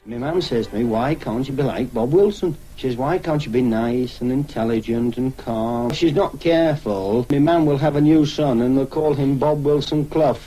My mum says to me, why can't you be like Bob Wilson? She says, why can't you be nice and intelligent and calm? If she's not careful, my mum will have a new son and they'll call him Bob Wilson Clough.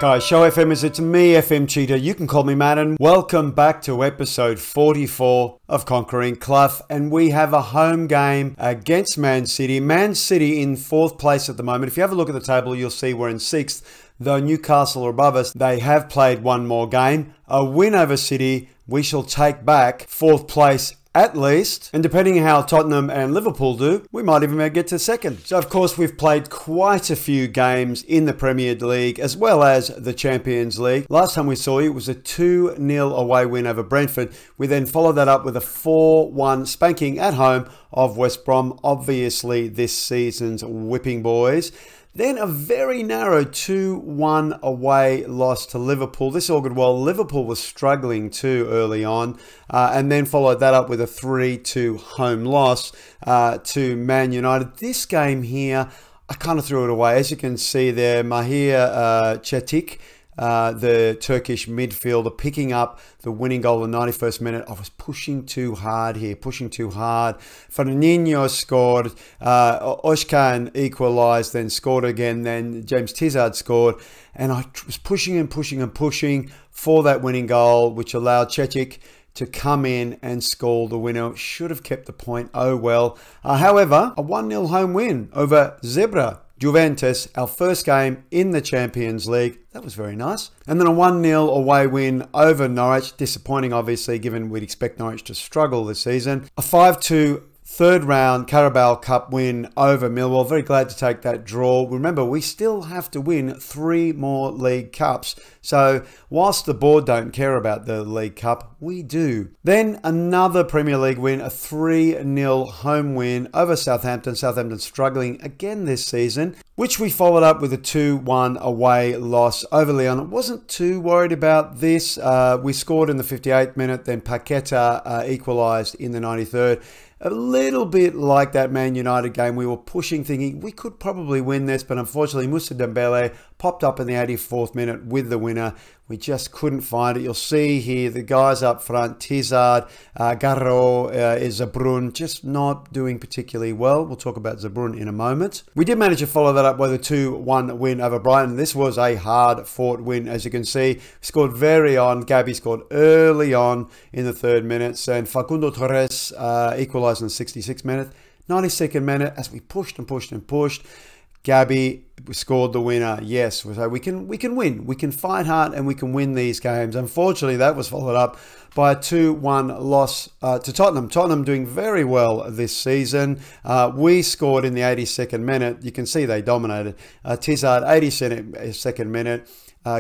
Guys, Show FMers, it's me, FM Cheetah. You can call me Matt, and welcome back to episode 44 of Conquering Clough. And we have a home game against Man City. Man City in 4th place at the moment. If you have a look at the table, you'll see we're in 6th. Though Newcastle are above us, they have played one more game. A win over City, we shall take back 4th place at least. And depending on how Tottenham and Liverpool do, we might even get to 2nd. So of course, we've played quite a few games in the Premier League as well as the Champions League. Last time we saw you, it was a 2-0 away win over Brentford. We then followed that up with a 4-1 spanking at home of West Brom. Obviously, this season's whipping boys. Then a very narrow 2-1 away loss to Liverpool. This all good well. Liverpool was struggling too early on, and then followed that up with a 3-2 home loss to Man United. This game here, I kind of threw it away. As you can see there, Mahir Çelik, the Turkish midfielder, picking up the winning goal in the 91st minute. I was pushing too hard here, pushing too hard. Fernandinho scored, Özcan equalised, then scored again, then James Tizard scored, and I was pushing and pushing and pushing for that winning goal, which allowed Çelik to come in and score the winner. Should have kept the point, oh well. However, a 1-0 home win over Zebra Juventus, our first game in the Champions League. That was very nice. And then a 1-0 away win over Norwich. Disappointing, obviously, given we'd expect Norwich to struggle this season. A 5-2 third round Carabao Cup win over Millwall. Very glad to take that draw. Remember, we still have to win 3 more League Cups. So whilst the board don't care about the League Cup, we do. Then another Premier League win, a 3-0 home win over Southampton. Southampton struggling again this season, which we followed up with a 2-1 away loss over Lyon. I wasn't too worried about this. We scored in the 58th minute, then Paqueta equalised in the 93rd. A little bit like that Man United game, we were pushing, thinking we could probably win this, but unfortunately Moussa Dembele popped up in the 84th minute with the winner. We just couldn't find it. You'll see here the guys up front, Tizard, Garro, Zabrun, just not doing particularly well. We'll talk about Zabrun in a moment. We did manage to follow that up with a 2-1 win over Brighton. This was a hard-fought win, as you can see. Scored very on. Gabby scored early on in the 3rd minute, and Facundo Torres equalised in the 66th minute. 92nd minute, as we pushed and pushed and pushed, Gabby scored the winner. Yes, so we can win. We can fight hard and we can win these games. Unfortunately, that was followed up by a 2-1 loss to Tottenham. Tottenham doing very well this season. We scored in the 82nd minute. You can see they dominated. Tizard, 82nd minute.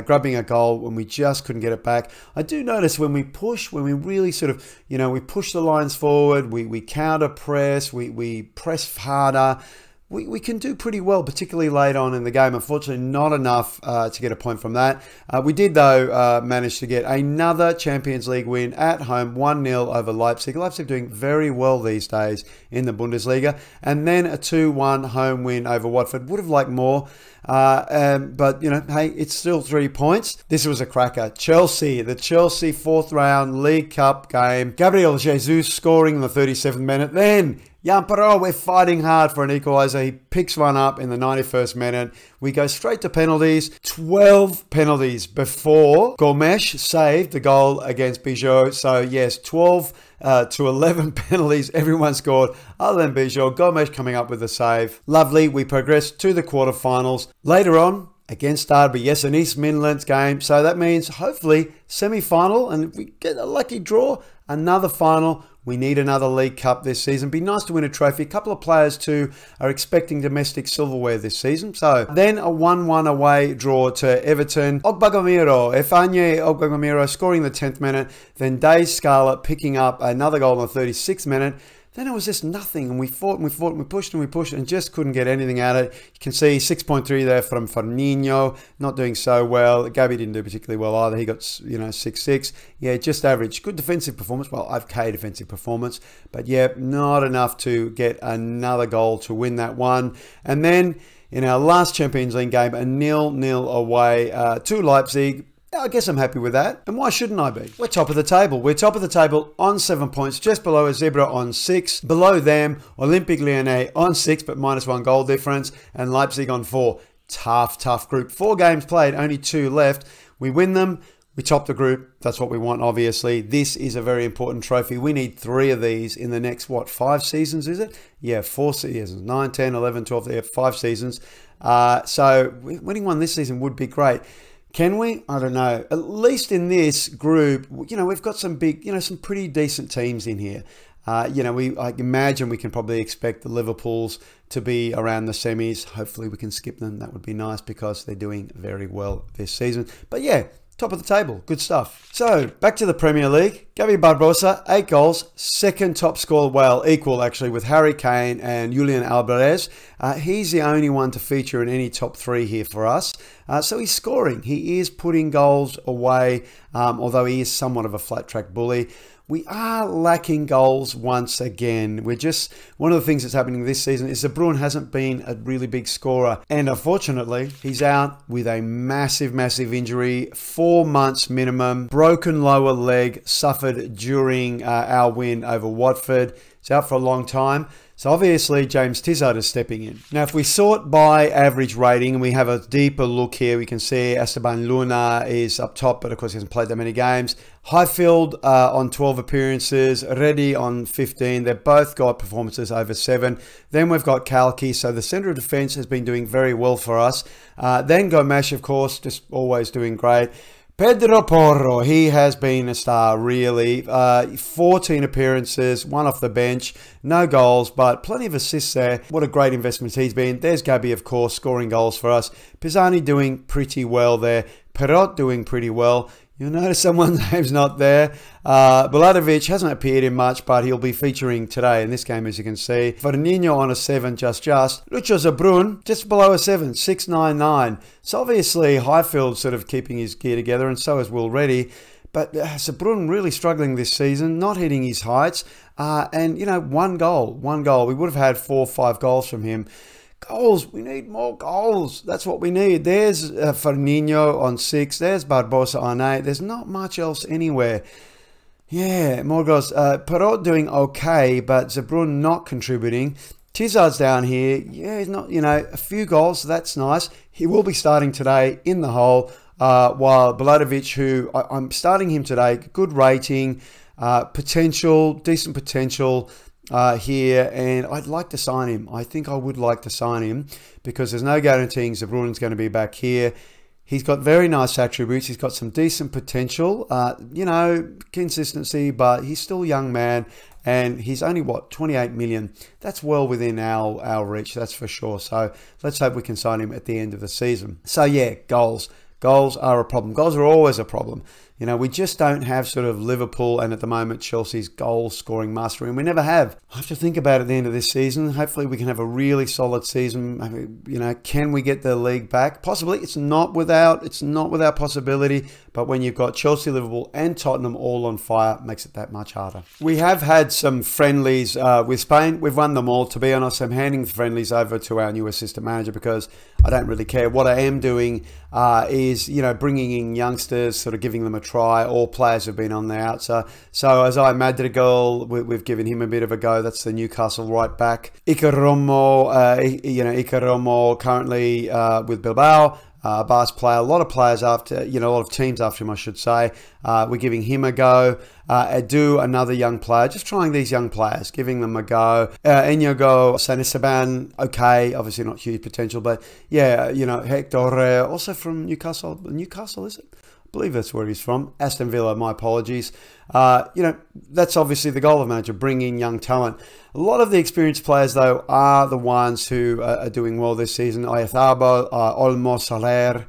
Grabbing a goal when we just couldn't get it back. I do notice when we push, when we really sort of, we push the lines forward, we counter press, we press harder, we can do pretty well, particularly late on in the game. Unfortunately, not enough to get a point from that. We did, though, manage to get another Champions League win at home, 1-0 over Leipzig. Leipzig doing very well these days in the Bundesliga. And then a 2-1 home win over Watford. Would have liked more. But, hey, it's still 3 points. This was a cracker. Chelsea, the Chelsea 4th round League Cup game. Gabriel Jesus scoring in the 37th minute. Then Jan Perrault, we're fighting hard for an equaliser. He picks one up in the 91st minute. We go straight to penalties. 12 penalties before Gomes saved the goal against Bijou. So, yes, 12 to 11 penalties. Everyone scored other than Bijou. Gomes coming up with the save. Lovely. We progress to the quarterfinals. Later on, against Derby, yes, an East Midlands game. So that means hopefully semi-final, and if we get a lucky draw, another final. We need another League Cup this season. Be nice to win a trophy. A couple of players too are expecting domestic silverware this season. So then a 1-1 away draw to Everton. Ogbagomiro, Efanye Ogbagomiro scoring the 10th minute. Then Dave Scarlett picking up another goal in the 36th minute. Then it was just nothing, and we fought and we fought and we pushed and just couldn't get anything out of it. You can see 6.3 there from Firmino, not doing so well. Gabby didn't do particularly well either. He got 6.6. Yeah, just average. Good defensive performance. Well, okay defensive performance, but yeah, not enough to get another goal to win that one. And then in our last Champions League game, a 0-0 away to Leipzig. Yeah, I guess I'm happy with that. And why shouldn't I be? We're top of the table. We're top of the table on 7 points, just below a Zebra on 6. Below them, Olympique Lyonnais on 6, but -1 goal difference, and Leipzig on 4. Tough group. 4 games played, only 2 left. We win them, we top the group. That's what we want, obviously. This is a very important trophy. We need 3 of these in the next, 5 seasons, is it? Yeah, 4 seasons. 9, 10, 11, 12, 5 seasons. So winning one this season would be great. Can we? I don't know. At least in this group, we've got some big, some pretty decent teams in here. I imagine we can probably expect the Liverpools to be around the semis. Hopefully we can skip them. That would be nice because they're doing very well this season. But yeah, top of the table. Good stuff. So back to the Premier League. Gabi Barbosa, 8 goals. Second top scorer, well, equal actually with Harry Kane and Julian Alvarez. He's the only one to feature in any top 3 here for us. So he's scoring. He is putting goals away, although he is somewhat of a flat track bully. We are lacking goals once again. One of the things that's happening this season is De Bruyne hasn't been a really big scorer. And unfortunately, he's out with a massive injury. 4 months minimum. Broken lower leg suffered during our win over Watford. He's out for a long time. So obviously, James Tizard is stepping in. Now, if we sort by average rating and we have a deeper look here, we can see Esteban Luna is up top, but of course he hasn't played that many games. Highfield on 12 appearances, Reddy on 15. They've both got performances over 7. Then we've got Cloughie, so the centre of defence has been doing very well for us. Then Gomes, of course, just always doing great. Pedro Porro, he has been a star, really. 14 appearances, 1 off the bench, no goals, but plenty of assists there. What a great investment he's been. There's Gabi, of course, scoring goals for us. Pisani doing pretty well there. Perot doing pretty well. You'll notice someone's name's not there. Baladovic hasn't appeared in much, but he'll be featuring today in this game, as you can see. Fernandinho on a 7, just. Lucho Zabrun, just below a 7, 6.99. So obviously, Highfield sort of keeping his gear together, and so is Will Reddy. But Zabrun really struggling this season, not hitting his heights. And, 1 goal. We would have had 4 or 5 goals from him. Goals. We need more goals. That's what we need. There's Fernandinho on 6. There's Barbosa on 8. There's not much else anywhere. Yeah, more goals. Perot doing okay, but Zabrun not contributing. Tizard's down here. Yeah, he's not, a few goals. So that's nice. He will be starting today in the hole, while Baladovic, who I'm starting him today, good rating, decent potential. Here, and I'd like to sign him. I think I would like to sign him because there's no guaranteeing Zabrun's going to be back here. He's got very nice attributes. He's got some decent potential, consistency, but he's still a young man, and he's only, 28 million. That's well within our reach, that's for sure. So let's hope we can sign him at the end of the season. So yeah, goals. Goals are a problem. Goals are always a problem. We just don't have sort of Liverpool and at the moment Chelsea's goal scoring mastery, and we never have. I have to think about it at the end of this season. Hopefully we can have a really solid season. Can we get the league back? Possibly. It's not without possibility, but when you've got Chelsea, Liverpool and Tottenham all on fire, it makes it that much harder. We have had some friendlies with Spain. We've won them all. To be honest, I'm handing the friendlies over to our new assistant manager because I don't really care. What I am doing is, bringing in youngsters, sort of giving them a try. All players have been on the outside. So as Madrigal, we've given him a bit of a go. That's the Newcastle right back. Iker Romo currently with Bilbao. Bars player, a lot of players after, a lot of teams after him, I should say. We're giving him a go. Edu, another young player, just trying these young players, giving them a go. Inigo San Esteban, okay, obviously not huge potential, but yeah, Hector, also from Newcastle. Newcastle, is it? I believe that's where he's from. Aston Villa, my apologies. That's obviously the goal of manager, bring in young talent. A lot of the experienced players, though, are the ones who are doing well this season. Oyazabal, Olmo, Soler,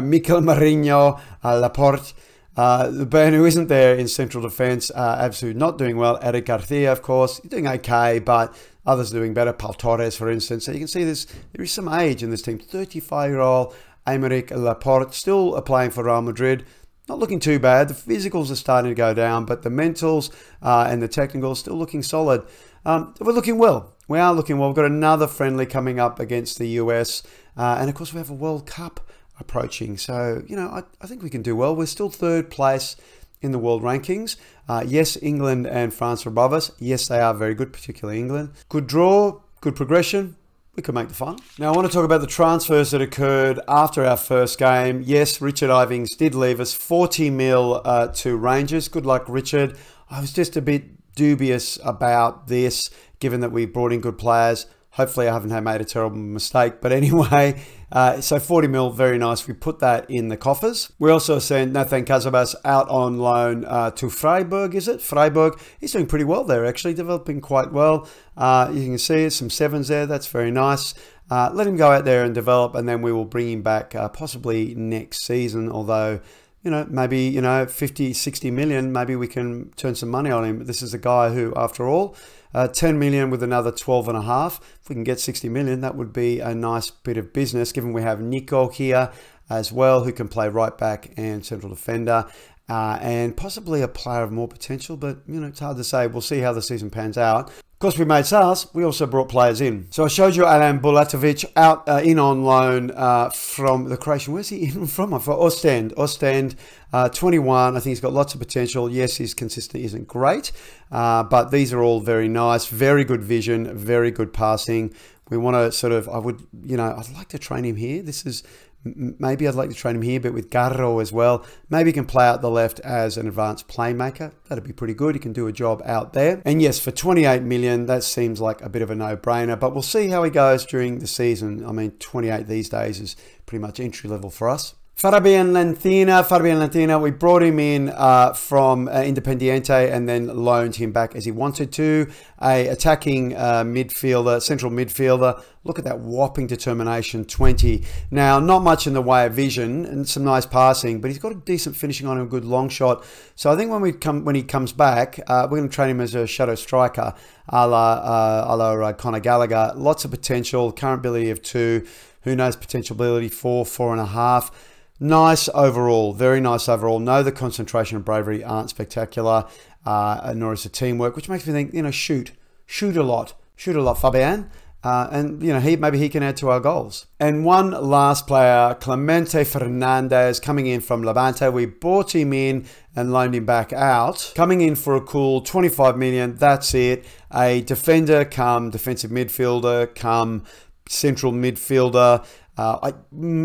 Mikel Marinho, Laporte. The Ben who isn't there in central defence, absolutely not doing well. Eric Garcia, of course, doing okay, but others doing better. Pau Torres, for instance. So you can see there is some age in this team. 35-year-old Aymeric Laporte, still playing for Real Madrid. Not looking too bad. The physicals are starting to go down, but the mentals and the technicals still looking solid. We're looking well. We are looking well. We've got another friendly coming up against the US. And of course, we have a World Cup approaching. So, you know, I think we can do well. We're still 3rd place in the world rankings. Yes, England and France are above us. Yes, they are very good, particularly England. Good draw, good progression. We could make the final. Now, I want to talk about the transfers that occurred after our first game. Yes, Richard Ivings did leave us, 40 mil to Rangers. Good luck, Richard. I was just a bit dubious about this, given that we brought in good players. Hopefully I haven't made a terrible mistake. But anyway, so 40 mil, very nice. We put that in the coffers. We also sent Nathan Casabas out on loan to Freiburg, is it? Freiburg. He's doing pretty well there, actually, developing quite well. You can see some 7s there. That's very nice. Let him go out there and develop, and then we will bring him back possibly next season, although, you know, maybe, you know, 50, 60 million, maybe we can turn some money on him. This is a guy who, after all, 10 million with another 12 and a half. If we can get 60 million, that would be a nice bit of business, given we have Nico here as well, who can play right back and central defender, and possibly a player of more potential, but, you know, it's hard to say. We'll see how the season pans out. Of course, we made sales. We also brought players in. So I showed you Alan Bulatovic out in on loan from the Croatian. Where's he in from? Ostend. Ostend, 21. I think he's got lots of potential. Yes, his consistency isn't great, but these are all very nice. Very good vision. Very good passing. We want to sort of, I'd like to train him here. This is, maybe I'd like to train him here, but with Garro as well. Maybe he can play out the left as an advanced playmaker. That'd be pretty good. He can do a job out there. And yes, for 28 million, that seems like a bit of a no-brainer, but we'll see how he goes during the season. I mean, 28 these days is pretty much entry level for us. Fabian Lentina, we brought him in from Independiente and then loaned him back as he wanted to. A attacking midfielder, central midfielder. Look at that whopping determination, 20. Now, not much in the way of vision and some nice passing, but he's got a decent finishing on him, a good long shot. So I think when he comes back, we're going to train him as a shadow striker, a la Conor Gallagher. Lots of potential, current ability of 2. Who knows, potential ability 4, 4.5. Nice overall, very nice overall. No, the concentration and bravery aren't spectacular, nor is the teamwork, which makes me think, you know, shoot a lot, Fabian. And, you know, maybe he can add to our goals. And one last player, Clemente Fernandez, coming in from Levante. We bought him in and loaned him back out. Coming in for a cool 25 million, that's it. A defender come defensive midfielder come central midfielder.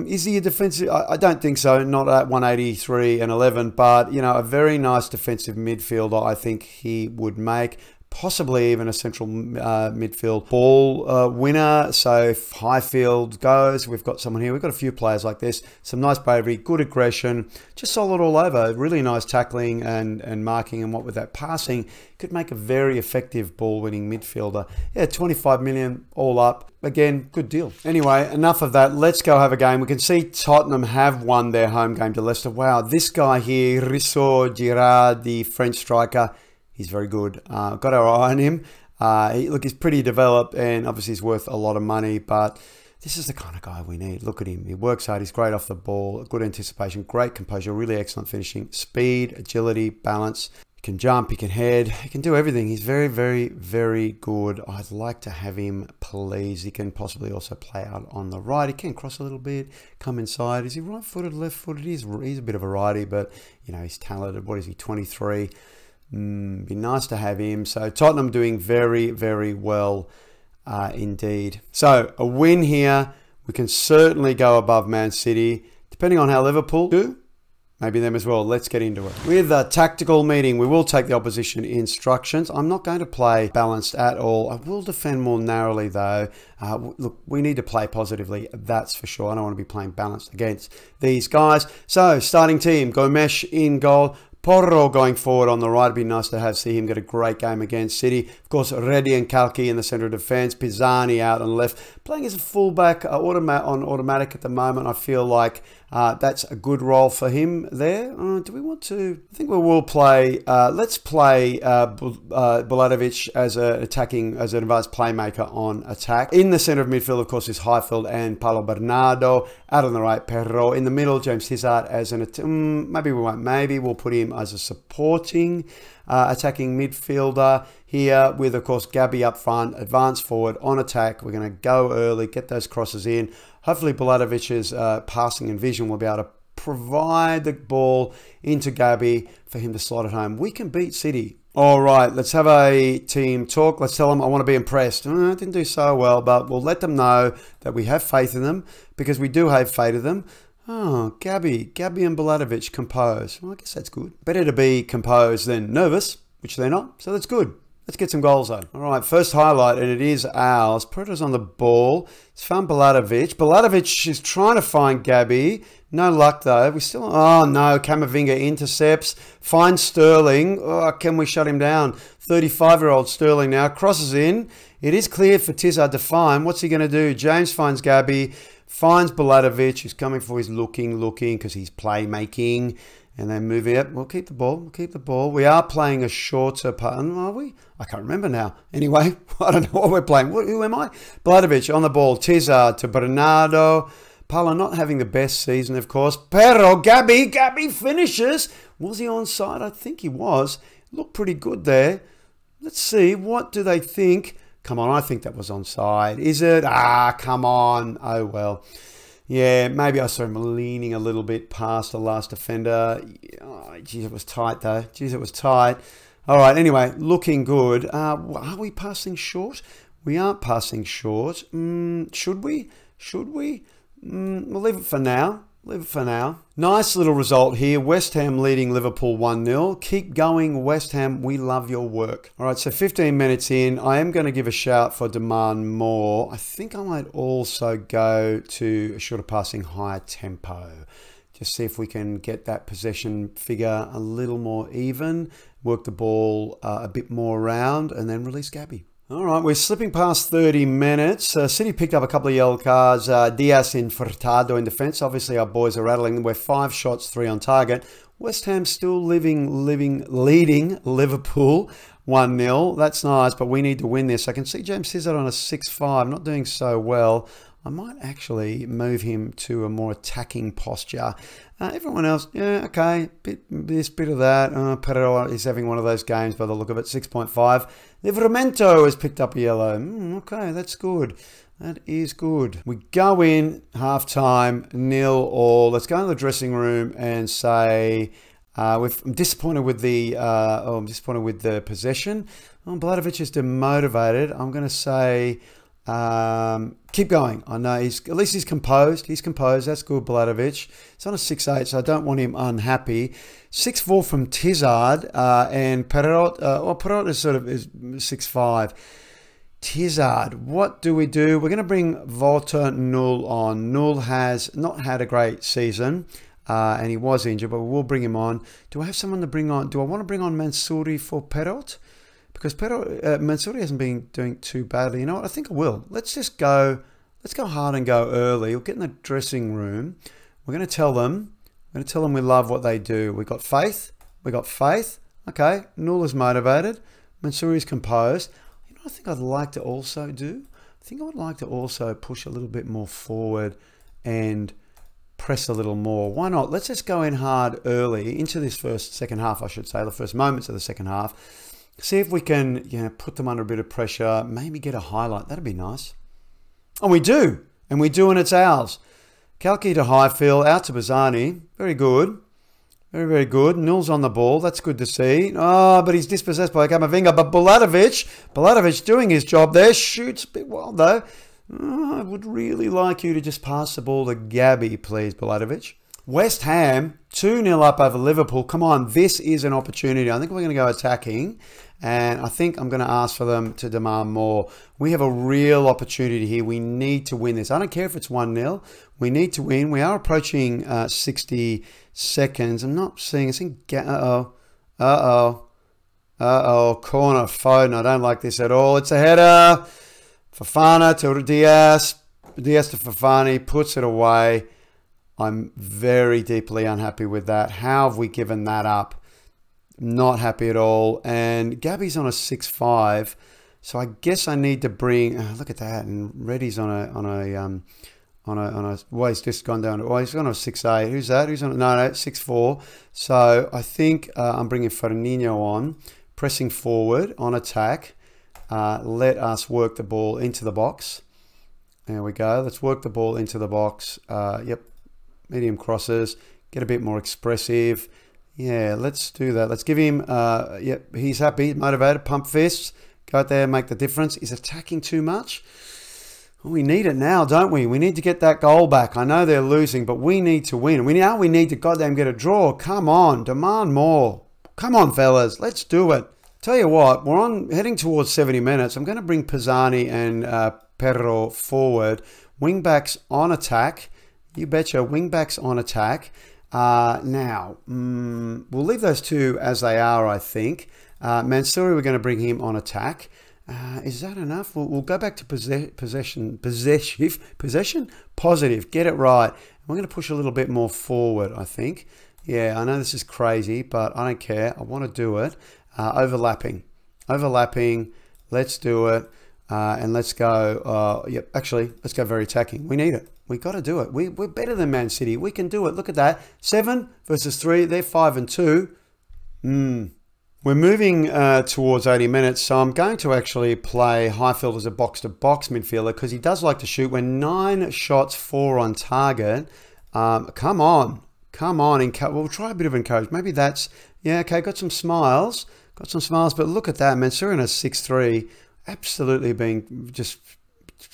Is he a defensive? I don't think so. Not at 183 and 11, but, you know, a very nice defensive midfielder I think he would make. Possibly even a central midfield ball winner. So if Highfield goes, we've got someone here. We've got a few players like this. Some nice bravery, good aggression, just solid all over. Really nice tackling and marking, and what with that passing, could make a very effective ball-winning midfielder. Yeah, 25 million all up. Again, good deal. Anyway, enough of that. Let's go have a game. We can see Tottenham have won their home game to Leicester. Wow, this guy here, Risso Girard, the French striker, he's very good. Got our eye on him. He's pretty developed, and obviously he's worth a lot of money, but this is the kind of guy we need. Look at him. He works hard. He's great off the ball. Good anticipation. Great composure. Really excellent finishing. Speed, agility, balance. He can jump. He can head. He can do everything. He's very, very, very good. I'd like to have him, please. He can possibly also play out on the right. He can cross a little bit, come inside. Is he right-footed, left-footed? He's a bit of a righty, but, you know, he's talented. What is he, 23? Be nice to have him. So Tottenham doing very, very well indeed. So a win here. We can certainly go above Man City. Depending on how Liverpool do, maybe them as well. Let's get into it. With a tactical meeting, we will take the opposition instructions. I'm not going to play balanced at all. I will defend more narrowly though. Look, we need to play positively, that's for sure. I don't want to be playing balanced against these guys. So starting team, Gomes in goal. Porro going forward on the right. It'd be nice to see him get a great game against City. Of course, Reddy and Cloughie in the centre of defence. Pisani out on the left. Playing as a fullback on automatic at the moment. I feel like that's a good role for him there. Do we want to? I think we will play. Let's play Bulatovic as an advanced playmaker on attack. In the centre of midfield, of course, is Highfield and Paulo Bernardo. Out on the right, Perro. In the middle, James Tizard as an maybe we won't. Maybe we'll put him as a supporting attacking midfielder here with, of course, Gabby up front, advance forward on attack. We're going to go early, get those crosses in. hopefully Bulatovic's passing and vision will be able to provide the ball into Gabby for him to slot it home. We can beat City. All right, let's have a team talk. Let's tell them I want to be impressed. I didn't do so well, but we'll let them know that we have faith in them, because we do have faith in them. Oh, Gabby and Bulatovic compose. Well, I guess that's good. Better to be composed than nervous, which they're not, so that's good. Let's get some goals though. All right, first highlight, and it is ours. Pereto's on the ball. It's found Bulatovic. Bulatovic is trying to find Gabby. No luck though. We still, oh no, Camavinga intercepts. Finds Sterling. Oh, can we shut him down? 35-year-old Sterling now crosses in. It is clear for Tizard to find. What's he going to do? James finds Gabby. Finds Bulatovic, who's coming for his looking, because he's playmaking. And then moving up. We'll keep the ball. We are playing a shorter pattern, are we? I can't remember now. Anyway, I don't know what we're playing. Who am I? Bulatovic on the ball. Tizard to Bernardo. Pala not having the best season, of course. Pero, Gabby finishes. Was he onside? I think he was. Looked pretty good there. Let's see. What do they think? Come on, I think that was onside. Is it? Ah, come on. Oh, well. Yeah, maybe I saw him leaning a little bit past the last defender. Oh, geez, it was tight, though. Geez, it was tight. All right, anyway, looking good. Are we passing short? We aren't passing short. Should we? We'll leave it for now. Nice little result here. West Ham leading Liverpool 1-0. Keep going, West Ham. We love your work. All right, so 15 minutes in. I am going to give a shout for Demand More. I think I might also go to a shorter passing, higher tempo. Just see if we can get that possession figure a little more even. Work the ball a bit more around and then release Gabby. All right, we're slipping past 30 minutes. City picked up a couple of yellow cards. Diaz and Furtado in defence. Obviously, our boys are rattling. We're 5 shots, 3 on target. West Ham still leading Liverpool 1-0. That's nice, but we need to win this. I can see James Tizard on a 6-5, not doing so well. I might actually move him to a more attacking posture. Everyone else, yeah, okay, bit of that. Pero is having one of those games by the look of it, 6.5. Livramento has picked up a yellow. Okay, that's good. That is good. We go in, half-time, 0-0. Let's go in the dressing room and say, I'm disappointed with the possession. Bulatovic is demotivated. I'm going to say, keep going. I know at least he's composed. He's composed. That's good, Bulatovic. It's on a 6-8, so I don't want him unhappy. 6-4 from Tizard and Perot. Perot is sort of 6-5. Tizard, what do? We're going to bring Walter Null on. Null has not had a great season, and he was injured, but we will bring him on. Do I have someone to bring on? Do I want to bring on Mansouri for Perot? Because Mansouri hasn't been doing too badly. You know what? I think I will. Let's just go. Let's go hard and go early. We'll get in the dressing room. We're going to tell them. We love what they do. We got faith. Okay. Null is motivated. Mansouri is composed. You know what I think I'd like to also do? I think I would like to also push a little bit more forward and press a little more. Why not? Let's just go in hard early into this second half, I should say, the first moments of the second half. See if we can, put them under a bit of pressure, maybe get a highlight. That'd be nice. And we do, and it's ours. Cloughie to Highfield, out to Bazzani. Very good. Very, very good. Null's on the ball. That's good to see. Oh, but he's dispossessed by Camavinga. But Bulatovic doing his job there. Shoots a bit wild, though. Oh, I would really like you to just pass the ball to Gabby, please, Bulatovic. West Ham, 2-0 up over Liverpool. Come on, this is an opportunity. I think we're going to go attacking, and I think I'm going to ask for them to demand more. We have a real opportunity here. We need to win this. I don't care if it's 1-0. We need to win. We are approaching 60 seconds. I'm not seeing a thing. Uh-oh. Corner, Foden. I don't like this at all. It's a header. Fofana to Diaz. Diaz to Fofana. Puts it away. I'm very deeply unhappy with that. How have we given that up? Not happy at all. And Gabby's on a 6-5, so I guess I need to bring. Look at that, and Reddy's on a. Well, he's just gone down. Well, he's on a 6-8. Who's that? Who's on? No, 6-4. So I think I'm bringing Fernandinho on, pressing forward on attack. Let us work the ball into the box. There we go. Let's work the ball into the box. Yep, medium crosses. Get a bit more expressive. Yeah, let's do that. Let's give him, yep, he's happy, motivated, pump fists. Go out there, make the difference. He's attacking too much. We need it now, don't we? We need to get that goal back. I know they're losing, but we need to win. We need to goddamn get a draw. Come on, demand more. Come on, fellas, let's do it. Tell you what, we're heading towards 70 minutes. I'm going to bring Pisani and Perro forward. Wingbacks on attack. You betcha, wingbacks on attack. Now, we'll leave those two as they are, I think. Mansouri, we're going to bring him on attack. Is that enough? We'll go back to possession. Positive. Get it right. We're going to push a little bit more forward, I think. Yeah, I know this is crazy, but I don't care. I want to do it. Overlapping. Let's do it. And let's go. Yep, actually, let's go very attacking. We need it. We got to do it. We're better than Man City. We can do it. Look at that. 7 versus 3. They're 5 and 2. We're moving towards 80 minutes, so I'm going to actually play Highfield as a box-to-box midfielder because he does like to shoot. We're 9 shots, 4 on target. Come on. We'll try a bit of encouragement. Maybe that's, yeah, okay, got some smiles, but look at that. Mansour in a 6-3, absolutely being just,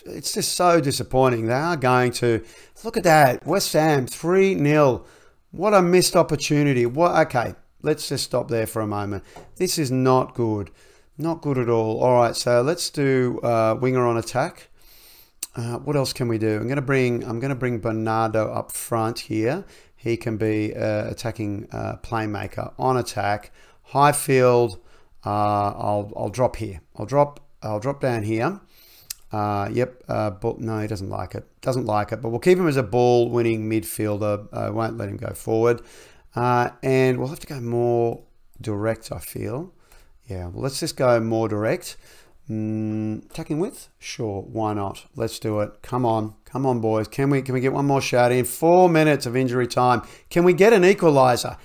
it's just so disappointing. They are going to, look at that, West Ham, 3-0. What a missed opportunity. Okay. Let's just stop there for a moment. This is not good. Not good at all. All right, so let's do winger on attack. What else can we do? I'm going to bring Bernardo up front here. He can be attacking playmaker on attack. Highfield, I'll drop here. I'll drop down here. Yep, but no, he doesn't like it. But we'll keep him as a ball-winning midfielder. I won't let him go forward. And we'll have to go more direct, I feel. Yeah, well, let's just go more direct. Attacking width? Sure, why not? Let's do it. Come on, boys. Can we get one more shot in? 4 minutes of injury time. Can we get an equaliser?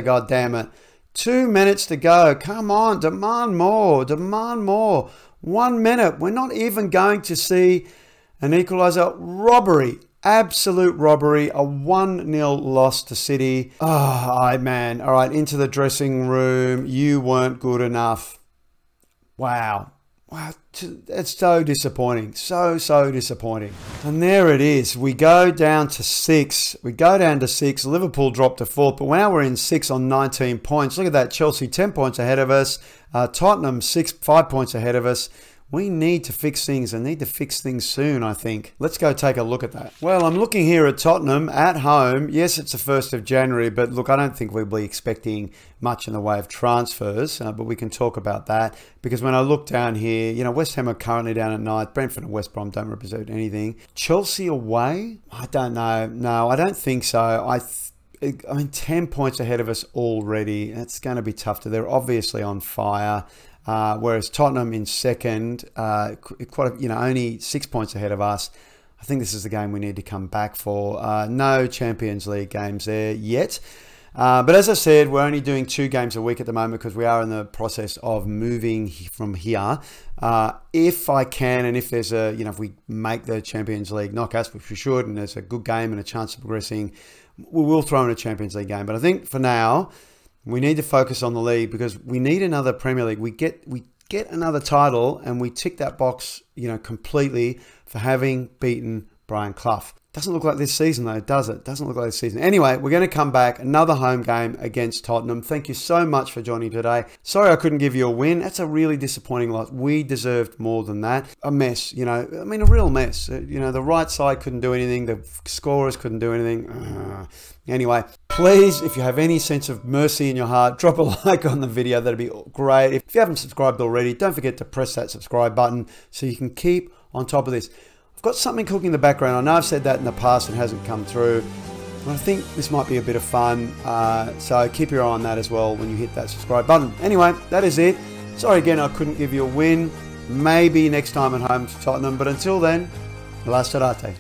God damn it. 2 minutes to go. Come on, demand more. 1 minute. We're not even going to see an equaliser. Robbery. Absolute robbery, a 1-0 loss to City. Oh, man. All right, into the dressing room. You weren't good enough. Wow. It's so disappointing. So disappointing. And there it is. We go down to 6. Liverpool dropped to 4th, but now we're in 6 on 19 points. Look at that. Chelsea 10 points ahead of us. Tottenham 5 points ahead of us. We need to fix things and need to fix things soon, I think. Let's go take a look at that. Well, I'm looking here at Tottenham at home. Yes, it's the 1st of January, but look, I don't think we'll be expecting much in the way of transfers, but we can talk about that because when I look down here, you know, West Ham are currently down at 9th. Brentford and West Brom don't represent anything. Chelsea away? I don't know. No, I don't think so. I mean, 10 points ahead of us already. That's going to be tough to. They're obviously on fire. Whereas Tottenham in 2nd, only 6 points ahead of us. I think this is the game we need to come back for. No Champions League games there yet. But as I said, we're only doing 2 games a week at the moment because we are in the process of moving from here. If I can, and if there's if we make the Champions League knockouts, which we should, and there's a good game and a chance of progressing, we will throw in a Champions League game. But I think for now, we need to focus on the league because we need another Premier League. We get another title and we tick that box, completely for having beaten Brian Clough. Doesn't look like this season though, does it? Doesn't look like this season. Anyway, we're going to come back. Another home game against Tottenham. Thank you so much for joining today. Sorry I couldn't give you a win. That's a really disappointing loss. We deserved more than that. A mess, a real mess. The right side couldn't do anything. The scorers couldn't do anything. Anyway, please, if you have any sense of mercy in your heart, drop a like on the video. That'd be great. If you haven't subscribed already, don't forget to press that subscribe button so you can keep on top of this. I've got something cooking in the background. I know I've said that in the past and it hasn't come through. But I think this might be a bit of fun. So keep your eye on that as well when you hit that subscribe button. Anyway, that is it. Sorry again, I couldn't give you a win. Maybe next time at home to Tottenham. But until then, la serate.